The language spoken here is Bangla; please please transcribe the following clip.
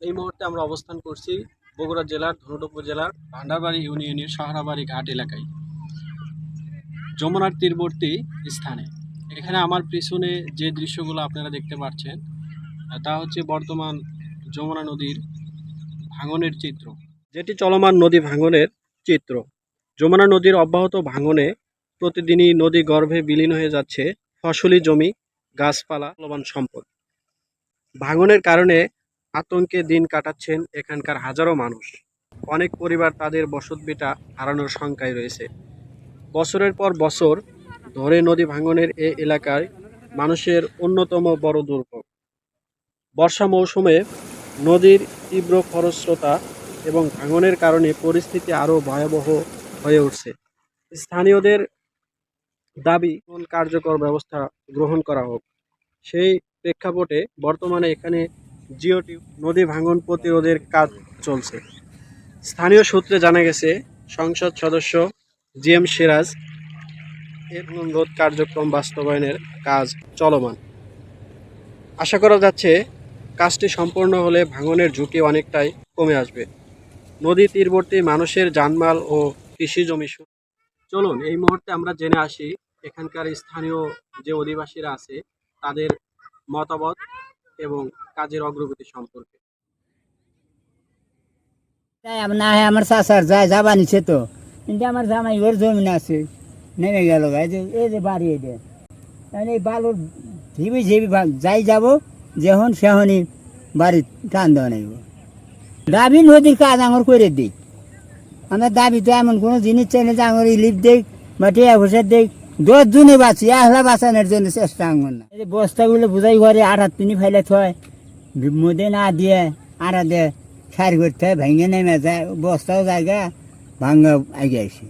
এই মুহূর্তে আমরা অবস্থান করছি বগুড়া জেলার ধুনট উপজেলার ভান্ডারবাড়ি ইউনিয়নের সাহারাবাড়ি ঘাট এলাকায়, যমুনার তীরবর্তী স্থানে। এখানে আমার পিছনে যে দৃশ্যগুলো আপনারা দেখতে পাচ্ছেন তা হচ্ছে বর্তমান যমুনা নদীর ভাঙনের চিত্র, যেটি চলমান নদী ভাঙনের চিত্র। যমুনা নদীর অব্যাহত ভাঙনে প্রতিদিনই নদী গর্ভে বিলীন হয়ে যাচ্ছে ফসলি জমি, গাছপালা, মূল্যবান সম্পদ। ভাঙনের কারণে আতঙ্কে দিন কাটাচ্ছেন এখানকার হাজারো মানুষ। অনেক পরিবার তাদের বসতভিটা হারানোর শঙ্কায় রয়েছে। বছরের পর বছর ধরে নদী ভাঙনের এ এলাকায় মানুষের অন্যতম বড় দুর্ভোগ। বর্ষা মৌসুমে নদীর তীব্র খরস্রোতা এবং ভাঙনের কারণে পরিস্থিতি আরও ভয়াবহ হয়ে উঠছে। স্থানীয়দের দাবি কোন কার্যকর ব্যবস্থা গ্রহণ করা হোক। সেই প্রেক্ষাপটে বর্তমানে এখানে জিওটিউব নদী ভাঙন প্রতিরোধের কাজ চলছে। স্থানীয় সূত্রে জানা গেছে, সংসদ সদস্য জিএম সিরাজ এর রোধ কার্যক্রম বাস্তবায়নের কাজ চলমান। আশা করা যাচ্ছে কাজটি সম্পন্ন হলে ভাঙনের ঝুঁকি অনেকটাই কমে আসবে। নদী তীরবর্তী মানুষের জানমাল ও কৃষি জমি। চলুন এই মুহূর্তে আমরা জেনে আসি এখানকার স্থানীয় যে অধিবাসীরা আছে তাদের মতামত এবং কাজের অগ্রগতি সম্পর্কে। তাই না হয় আমার চাষার যায় যাবা নিচ্ছে তো, কিন্তু আমার জামাই ওর জমিন আছে নেমে গেল এই যে বাড়ি এদের, তাহলে এই বালুর ঝিবি ঝিবি যাই যাব যখন সেহনই বাড়ি টান দেওয়া নেব। দাবি নদীর কাজ আমার করে দিই, আমার দাবি তো এমন কোনো জিনিস চাই না যে আমার লিপ দেখ বা টিয়া ঘুষের দেখ, 10 জনে বাঁচি, একলা বাঁচানোর জন্য চেষ্টা আঙুন না। এই বস্তাগুলো বুঝাই ঘরে আড়াত পিনি ফাইলে থয়, মধ্যে না দিয়ে আড়া দে সারি করতে হয়, ভেঙে নেমে যায়, বস্তাও জায়গা ভাঙ্গা আগে আসে।